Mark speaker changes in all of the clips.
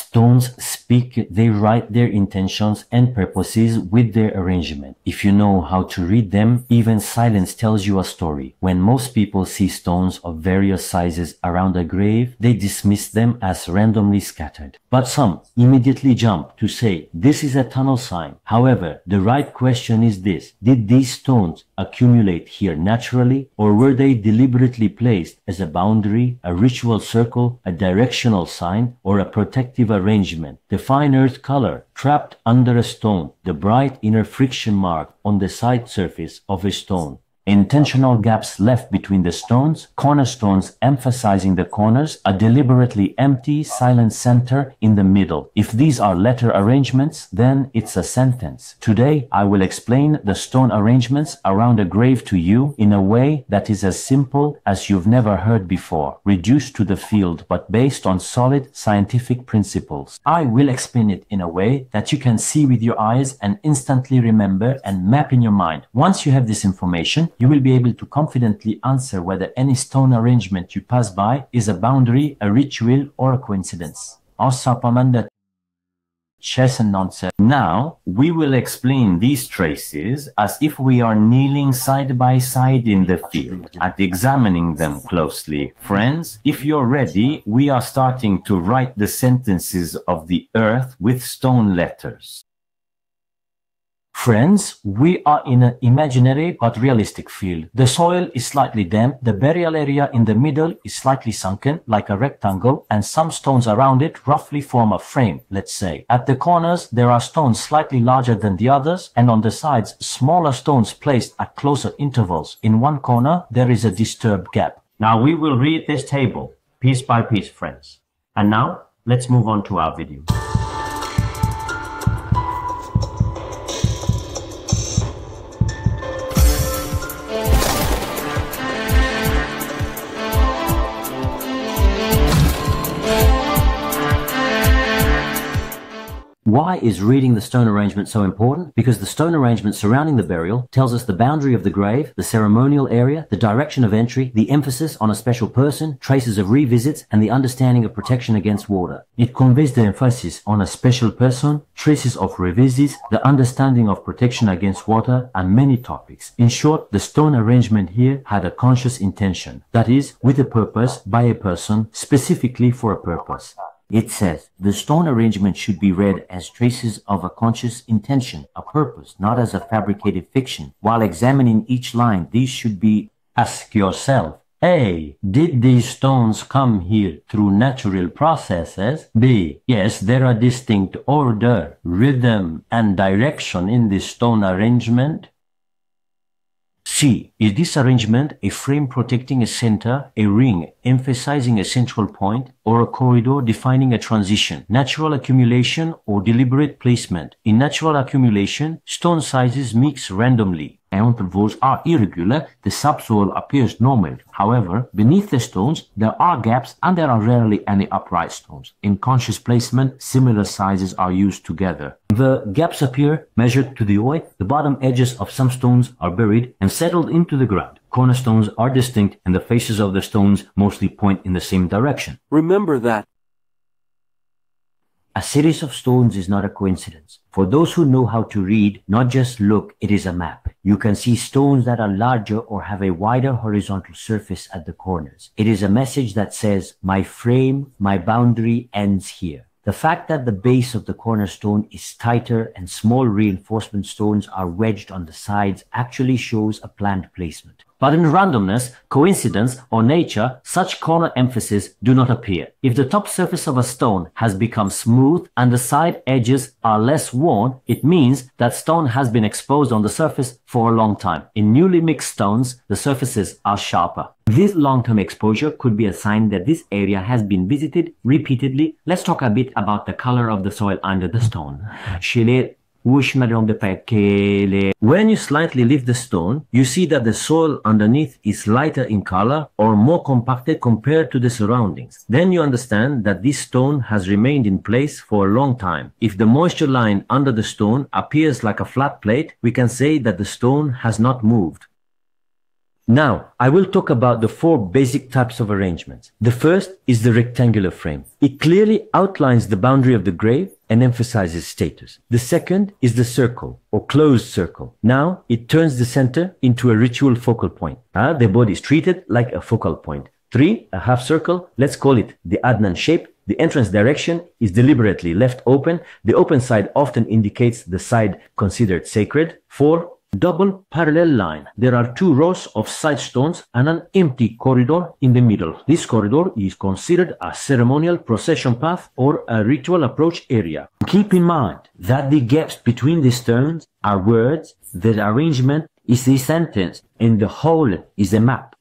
Speaker 1: Stones speak, they write their intentions and purposes with their arrangement. If you know how to read them, even silence tells you a story. When most people see stones of various sizes around a grave, they dismiss them as randomly scattered. But some immediately jump to say, this is a tunnel sign. However, the right question is this: did these stones accumulate here naturally, or were they deliberately placed as a boundary, a ritual circle, a directional sign, or a protective arrangement? The fine earth color trapped under a stone, the bright inner friction mark on the side surface of a stone. Intentional gaps left between the stones, cornerstones emphasizing the corners, a deliberately empty, silent center in the middle. If these are letter arrangements, then it's a sentence. Today, I will explain the stone arrangements around a grave to you in a way that is as simple as you've never heard before, reduced to the field, but based on solid scientific principles. I will explain it in a way that you can see with your eyes and instantly remember and map in your mind. Once you have this information, you will be able to confidently answer whether any stone arrangement you pass by is a boundary, a ritual, or a coincidence. Now, we will explain these traces as if we are kneeling side by side in the field and examining them closely. Friends, if you're ready, we are starting to write the sentences of the earth with stone letters. Friends, we are in an imaginary but realistic field. The soil is slightly damp, the burial area in the middle is slightly sunken, like a rectangle, and some stones around it roughly form a frame, let's say. At the corners, there are stones slightly larger than the others, and on the sides, smaller stones placed at closer intervals. In one corner, there is a disturbed gap. Now we will read this table, piece by piece, friends. And now, let's move on to our video. Why is reading the stone arrangement so important? Because the stone arrangement surrounding the burial tells us the boundary of the grave, the ceremonial area, the direction of entry, the emphasis on a special person, traces of revisits, and the understanding of protection against water. It conveys the emphasis on a special person, traces of revisits, the understanding of protection against water, and many topics. In short, the stone arrangement here had a conscious intention. That is, with a purpose, by a person, specifically for a purpose. It says, the stone arrangement should be read as traces of a conscious intention, a purpose, not as a fabricated fiction. While examining each line, these should be, ask yourself, A. Did these stones come here through natural processes? B. Yes, there are distinct order, rhythm, and direction in this stone arrangement. C. Is this arrangement a frame protecting a center, a ring emphasizing a central point, or a corridor defining a transition? Natural accumulation or deliberate placement? In natural accumulation, stone sizes mix randomly. Intervals are irregular, the subsoil appears normal. However, beneath the stones, there are gaps and there are rarely any upright stones. In conscious placement, similar sizes are used together. The gaps appear measured to the eye. The bottom edges of some stones are buried and settled into the ground. Cornerstones are distinct and the faces of the stones mostly point in the same direction.
Speaker 2: Remember that.
Speaker 1: A series of stones is not a coincidence. For those who know how to read, not just look, it is a map. You can see stones that are larger or have a wider horizontal surface at the corners. It is a message that says, my frame, my boundary ends here. The fact that the base of the cornerstone is tighter and small reinforcement stones are wedged on the sides actually shows a planned placement. But in randomness, coincidence, or nature, such corner emphases do not appear. If the top surface of a stone has become smooth and the side edges are less worn, it means that stone has been exposed on the surface for a long time. In newly mixed stones, the surfaces are sharper. This long-term exposure could be a sign that this area has been visited repeatedly. Let's talk a bit about the color of the soil under the stone. When you slightly lift the stone, you see that the soil underneath is lighter in color or more compacted compared to the surroundings. Then you understand that this stone has remained in place for a long time. If the moisture line under the stone appears like a flat plate, we can say that the stone has not moved. Now, I will talk about the 4 basic types of arrangements. The first is the rectangular frame. It clearly outlines the boundary of the grave and emphasizes status. The second is the circle or closed circle. Now, it turns the center into a ritual focal point. The body is treated like a focal point. 3, a half circle, let's call it the Adnan shape. The entrance direction is deliberately left open. The open side often indicates the side considered sacred. 4, double parallel line. There are 2 rows of side stones and an empty corridor in the middle. This corridor is considered a ceremonial procession path or a ritual approach area. Keep in mind that the gaps between the stones are words, the arrangement is the sentence, and the whole is a map.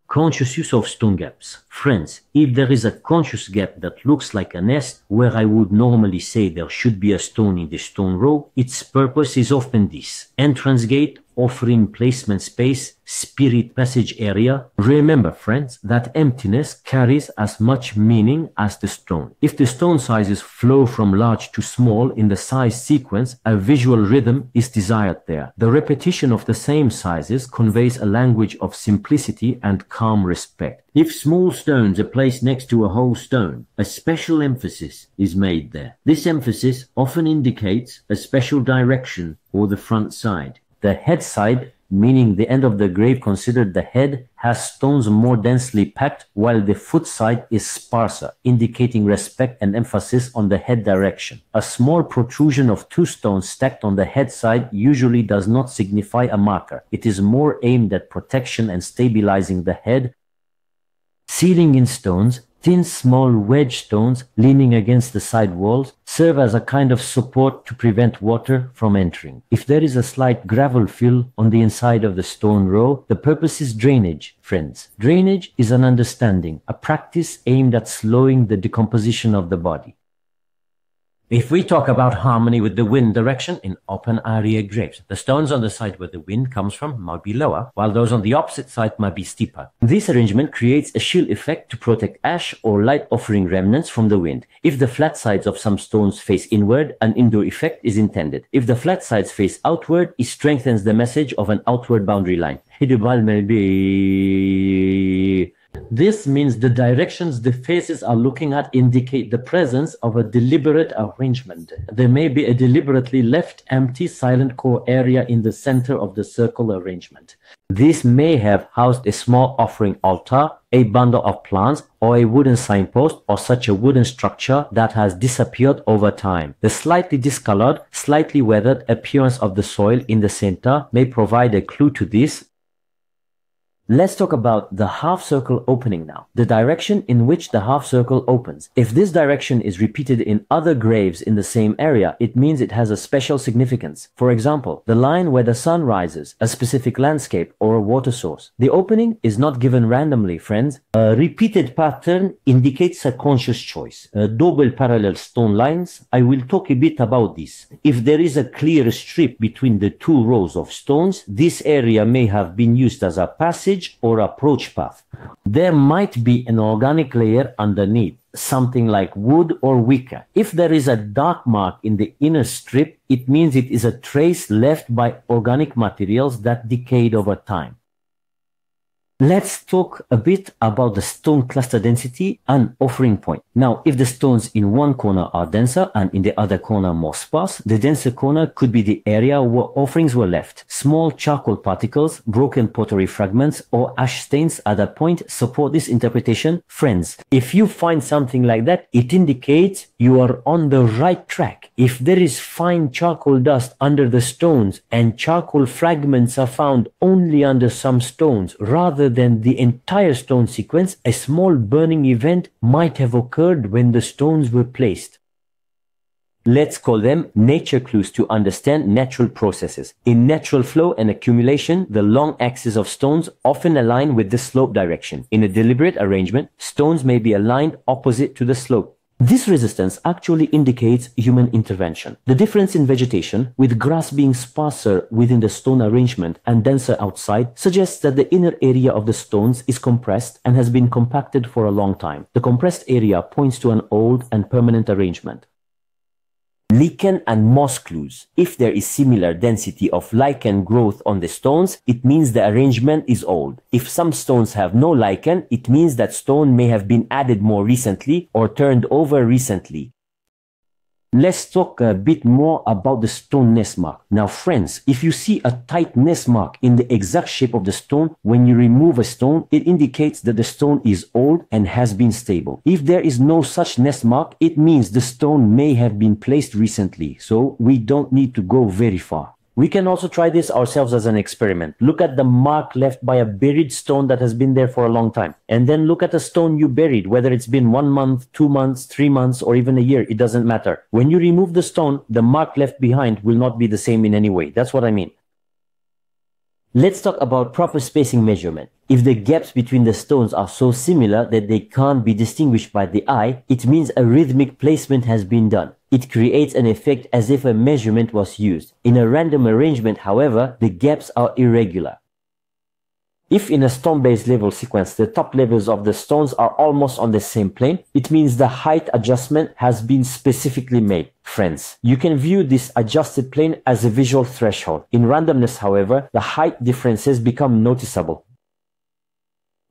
Speaker 1: Conscious use of stone gaps. Friends, if there is a conscious gap that looks like a nest where I would normally say there should be a stone in the stone row, its purpose is often this: entrance gate, offering placement space, spirit passage area. Remember, friends, that emptiness carries as much meaning as the stone. If the stone sizes flow from large to small in the size sequence, a visual rhythm is desired there. The repetition of the same sizes conveys a language of simplicity and calm respect. If small stones are placed next to a whole stone, a special emphasis is made there. This emphasis often indicates a special direction or the front side. The head side, meaning the end of the grave considered the head, has stones more densely packed, while the foot side is sparser, indicating respect and emphasis on the head direction. A small protrusion of 2 stones stacked on the head side usually does not signify a marker. It is more aimed at protection and stabilizing the head. Sealing in stones, thin small wedge stones leaning against the side walls serve as a kind of support to prevent water from entering. If there is a slight gravel fill on the inside of the stone row, the purpose is drainage, friends. Drainage is an understanding, a practice aimed at slowing the decomposition of the body. If we talk about harmony with the wind direction in open area graves, the stones on the side where the wind comes from might be lower, while those on the opposite side might be steeper. This arrangement creates a shield effect to protect ash or light offering remnants from the wind. If the flat sides of some stones face inward, an indoor effect is intended. If the flat sides face outward, it strengthens the message of an outward boundary line. This means the directions the faces are looking at indicate the presence of a deliberate arrangement. There may be a deliberately left empty silent core area in the center of the circle arrangement. This may have housed a small offering altar, a bundle of plants, or a wooden signpost, or such a wooden structure that has disappeared over time. The slightly discolored, slightly weathered appearance of the soil in the center may provide a clue to this. Let's talk about the half circle opening now, the direction in which the half circle opens. If this direction is repeated in other graves in the same area, it means it has a special significance. For example, the line where the sun rises, a specific landscape or a water source. The opening is not given randomly, friends. A repeated pattern indicates a conscious choice. Double parallel stone lines, I will talk a bit about this. If there is a clear strip between the 2 rows of stones, this area may have been used as a passage or approach path. There might be an organic layer underneath, something like wood or wicker. If there is a dark mark in the inner strip, it means it is a trace left by organic materials that decayed over time. Let's talk a bit about the stone cluster density and offering point. Now, if the stones in one corner are denser and in the other corner more sparse, the denser corner could be the area where offerings were left. Small charcoal particles, broken pottery fragments, or ash stains at that point support this interpretation. Friends, if you find something like that, it indicates you are on the right track. If there is fine charcoal dust under the stones and charcoal fragments are found only under some stones rather than the entire stone sequence, a small burning event might have occurred when the stones were placed. Let's call them nature clues to understand natural processes. In natural flow and accumulation, the long axis of stones often align with the slope direction. In a deliberate arrangement, stones may be aligned opposite to the slope. This resistance actually indicates human intervention. The difference in vegetation, with grass being sparser within the stone arrangement and denser outside, suggests that the inner area of the stones is compressed and has been compacted for a long time. The compressed area points to an old and permanent arrangement. Lichen and moss clues. If there is similar density of lichen growth on the stones, it means the arrangement is old. If some stones have no lichen, it means that stone may have been added more recently or turned over recently. Let's talk a bit more about the stone nest mark. Now friends, if you see a tight nest mark in the exact shape of the stone, when you remove a stone, it indicates that the stone is old and has been stable. If there is no such nest mark, it means the stone may have been placed recently, so we don't need to go very far. We can also try this ourselves as an experiment. Look at the mark left by a buried stone that has been there for a long time. And then look at a stone you buried, whether it's been 1 month, 2 months, 3 months, or even a year, it doesn't matter. When you remove the stone, the mark left behind will not be the same in any way. That's what I mean. Let's talk about proper spacing measurement. If the gaps between the stones are so similar that they can't be distinguished by the eye, it means a rhythmic placement has been done. It creates an effect as if a measurement was used. In a random arrangement, however, the gaps are irregular. If in a stone-based level sequence, the top levels of the stones are almost on the same plane, it means the height adjustment has been specifically made. Friends, you can view this adjusted plane as a visual threshold. In randomness, however, the height differences become noticeable.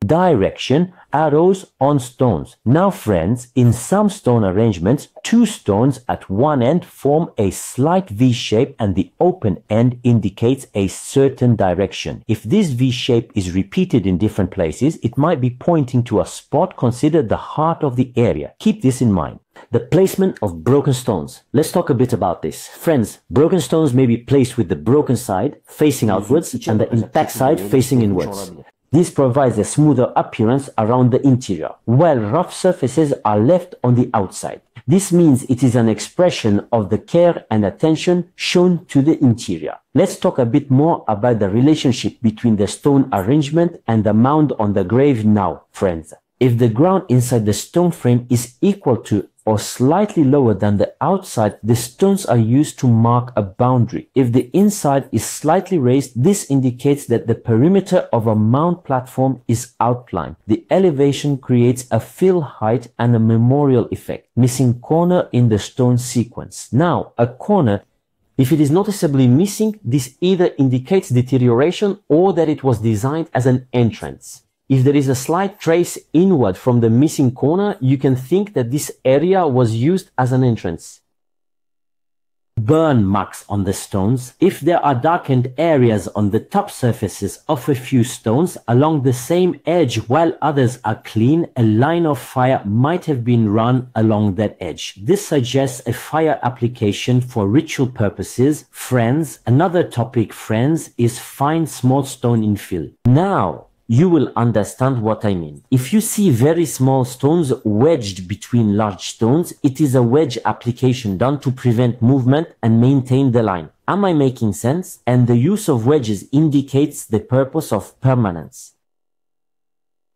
Speaker 1: Direction, arrows on stones. Now friends, in some stone arrangements, 2 stones at one end form a slight V shape and the open end indicates a certain direction. If this V shape is repeated in different places, it might be pointing to a spot considered the heart of the area. Keep this in mind. The placement of broken stones. Let's talk a bit about this. Friends, broken stones may be placed with the broken side facing outwards and the intact side facing inwards. This provides a smoother appearance around the interior, while rough surfaces are left on the outside. This means it is an expression of the care and attention shown to the interior. Let's talk a bit more about the relationship between the stone arrangement and the mound on the grave now, friends. If the ground inside the stone frame is equal to or slightly lower than the outside, the stones are used to mark a boundary. If the inside is slightly raised, this indicates that the perimeter of a mound platform is outlined. The elevation creates a fill height and a memorial effect, missing corner in the stone sequence. Now, a corner, if it is noticeably missing, this either indicates deterioration or that it was designed as an entrance. If there is a slight trace inward from the missing corner, you can think that this area was used as an entrance. Burn marks on the stones. If there are darkened areas on the top surfaces of a few stones along the same edge while others are clean, a line of fire might have been run along that edge. This suggests a fire application for ritual purposes. Friends, another topic, friends, is fine small stone infill. Now, you will understand what I mean. If you see very small stones wedged between large stones, it is a wedge application done to prevent movement and maintain the line. Am I making sense? And the use of wedges indicates the purpose of permanence.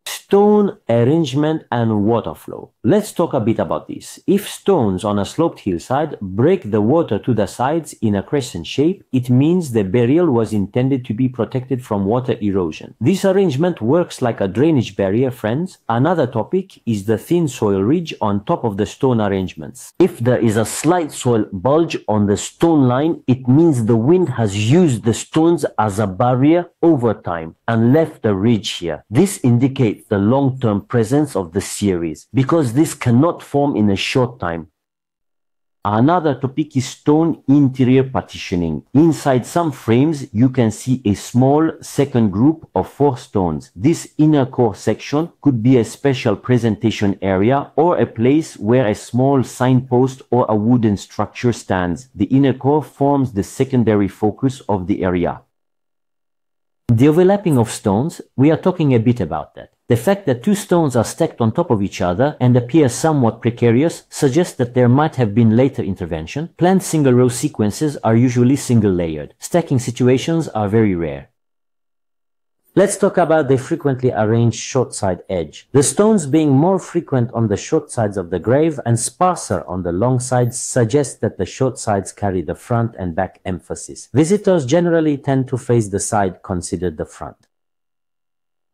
Speaker 1: Stone arrangement and water flow. Let's talk a bit about this. If stones on a sloped hillside break the water to the sides in a crescent shape, it means the burial was intended to be protected from water erosion. This arrangement works like a drainage barrier, friends. Another topic is the thin soil ridge on top of the stone arrangements. If there is a slight soil bulge on the stone line, it means the wind has used the stones as a barrier over time and left the ridge here. This indicates the long-term presence of the series, because this cannot form in a short time. Another topic is stone interior partitioning. Inside some frames, you can see a small second group of 4 stones. This inner core section could be a special presentation area or a place where a small signpost or a wooden structure stands. The inner core forms the secondary focus of the area. The overlapping of stones, we are talking a bit about that. The fact that 2 stones are stacked on top of each other and appear somewhat precarious suggests that there might have been later intervention. Planned single-row sequences are usually single-layered. Stacking situations are very rare. Let's talk about the frequently arranged short side edge. The stones being more frequent on the short sides of the grave and sparser on the long sides suggests that the short sides carry the front and back emphasis. Visitors generally tend to face the side considered the front.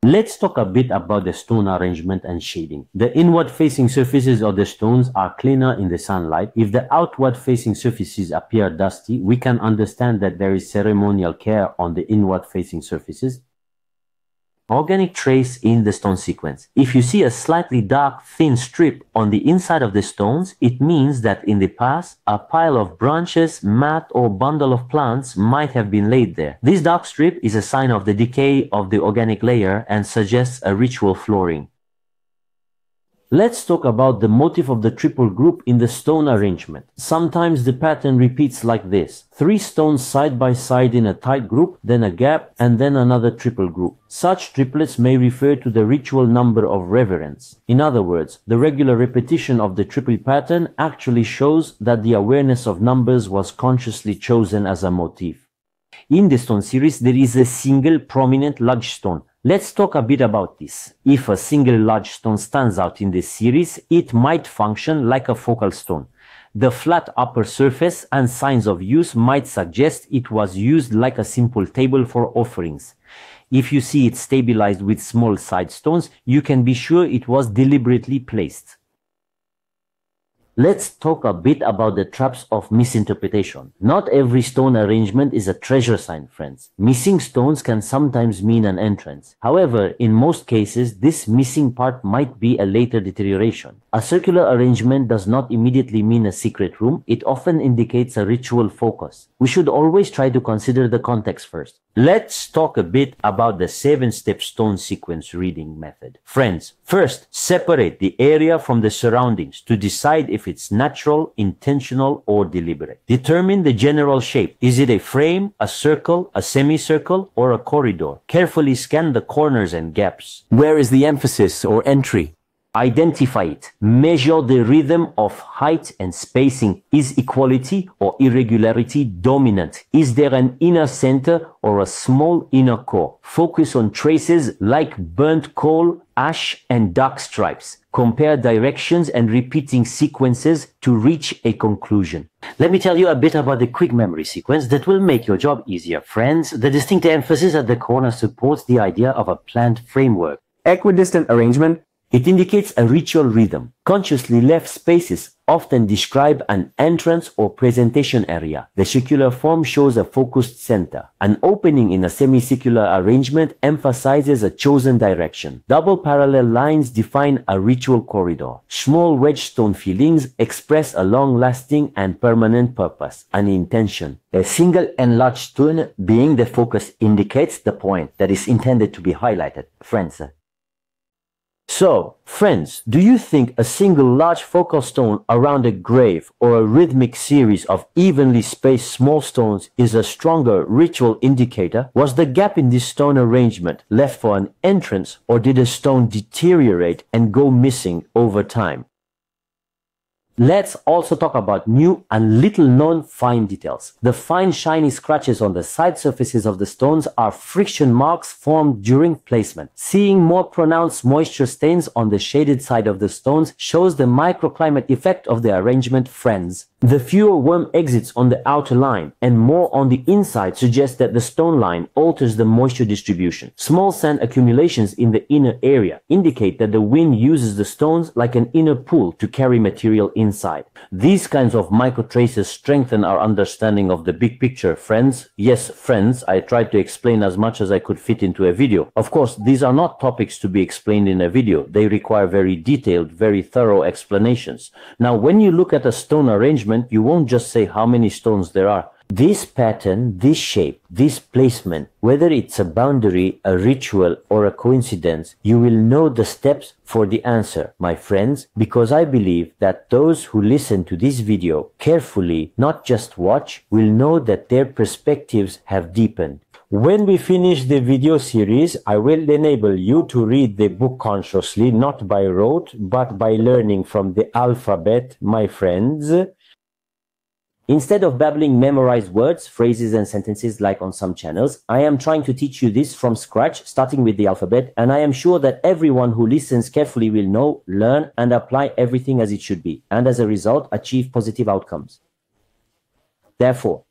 Speaker 1: Let's talk a bit about the stone arrangement and shading. The inward-facing surfaces of the stones are cleaner in the sunlight. If the outward-facing surfaces appear dusty, we can understand that there is ceremonial care on the inward-facing surfaces. Organic trace in the stone sequence. If you see a slightly dark, thin strip on the inside of the stones, it means that in the past, a pile of branches, mat, or bundle of plants might have been laid there. This dark strip is a sign of the decay of the organic layer and suggests a ritual flooring. Let's talk about the motif of the triple group in the stone arrangement. Sometimes the pattern repeats like this: 3 stones side by side in a tight group, then a gap, and then another triple group. Such triplets may refer to the ritual number of reverence. In other words, the regular repetition of the triple pattern actually shows that the awareness of numbers was consciously chosen as a motif. In the stone series, there is a single prominent large stone. Let's talk a bit about this. If a single large stone stands out in this series, it might function like a focal stone. The flat upper surface and signs of use might suggest it was used like a simple table for offerings. If you see it stabilized with small side stones, you can be sure it was deliberately placed. Let's talk a bit about the traps of misinterpretation. Not every stone arrangement is a treasure sign, friends. Missing stones can sometimes mean an entrance. However, in most cases, this missing part might be a later deterioration. A circular arrangement does not immediately mean a secret room. It often indicates a ritual focus. We should always try to consider the context first. Let's talk a bit about the 7-step stone sequence reading method. Friends, first, separate the area from the surroundings to decide if it's natural, intentional, or deliberate. Determine the general shape. Is it a frame, a circle, a semicircle, or a corridor? Carefully scan the corners and gaps. Where is the emphasis or entry? Identify it. Measure the rhythm of height and spacing. Is equality or irregularity dominant? Is there an inner center or a small inner core? Focus on traces like burnt coal, ash, and dark stripes. Compare directions and repeating sequences to reach a conclusion. Let me tell you a bit about the quick memory sequence that will make your job easier. Friends, the distinct emphasis at the corner supports the idea of a planned framework.
Speaker 2: Equidistant arrangement.
Speaker 1: It indicates a ritual rhythm. Consciously left spaces often describe an entrance or presentation area. The circular form shows a focused center. An opening in a semicircular arrangement emphasizes a chosen direction. Double parallel lines define a ritual corridor. Small wedge stone fillings express a long-lasting and permanent purpose, an intention. A single enlarged stone being the focus indicates the point that is intended to be highlighted. Friends, so, friends, do you think a single large focal stone around a grave or a rhythmic series of evenly spaced small stones is a stronger ritual indicator? Was the gap in this stone arrangement left for an entrance, or did a stone deteriorate and go missing over time? Let's also talk about new and little known fine details. The fine shiny scratches on the side surfaces of the stones are friction marks formed during placement. Seeing more pronounced moisture stains on the shaded side of the stones shows the microclimate effect of the arrangement, friends. The fewer worm exits on the outer line and more on the inside suggest that the stone line alters the moisture distribution. Small sand accumulations in the inner area indicate that the wind uses the stones like an inner pool to carry material inside. These kinds of micro traces strengthen our understanding of the big picture, friends. Yes, friends, I tried to explain as much as I could fit into a video. Of course, these are not topics to be explained in a video. They require very detailed, very thorough explanations. Now, when you look at a stone arrangement, you won't just say how many stones there are. This pattern, this shape, this placement, whether it's a boundary, a ritual, or a coincidence, you will know the steps for the answer, my friends, because I believe that those who listen to this video carefully, not just watch, will know that their perspectives have deepened. When we finish the video series, I will enable you to read the book consciously, not by rote, but by learning from the alphabet, my friends. Instead of babbling memorized words, phrases, and sentences like on some channels, I am trying to teach you this from scratch, starting with the alphabet, and I am sure that everyone who listens carefully will know, learn, and apply everything as it should be, and as a result, achieve positive outcomes. Therefore,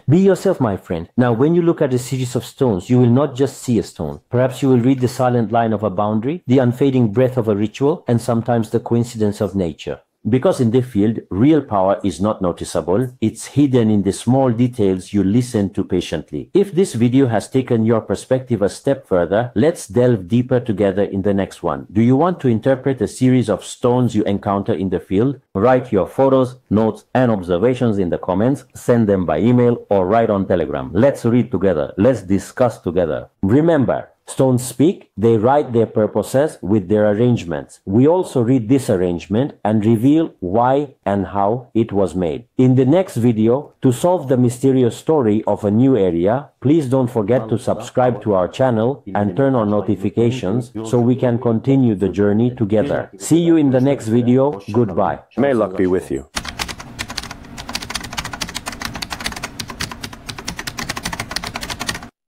Speaker 1: Be yourself, my friend. Now, when you look at a series of stones, you will not just see a stone. Perhaps you will read the silent line of a boundary, the unfading breath of a ritual, and sometimes the coincidence of nature. Because in this field, real power is not noticeable. It's hidden in the small details you listen to patiently. If this video has taken your perspective a step further, let's delve deeper together in the next one. Do you want to interpret a series of stones you encounter in the field? Write your photos, notes, and observations in the comments. Send them by email or write on Telegram. Let's read together. Let's discuss together. Remember, stones speak, they write their purposes with their arrangements. We also read this arrangement and reveal why and how it was made. In the next video, to solve the mysterious story of a new area, please don't forget to subscribe to our channel and turn on notifications so we can continue the journey together. See you in the next video. Goodbye.
Speaker 2: May luck be with you.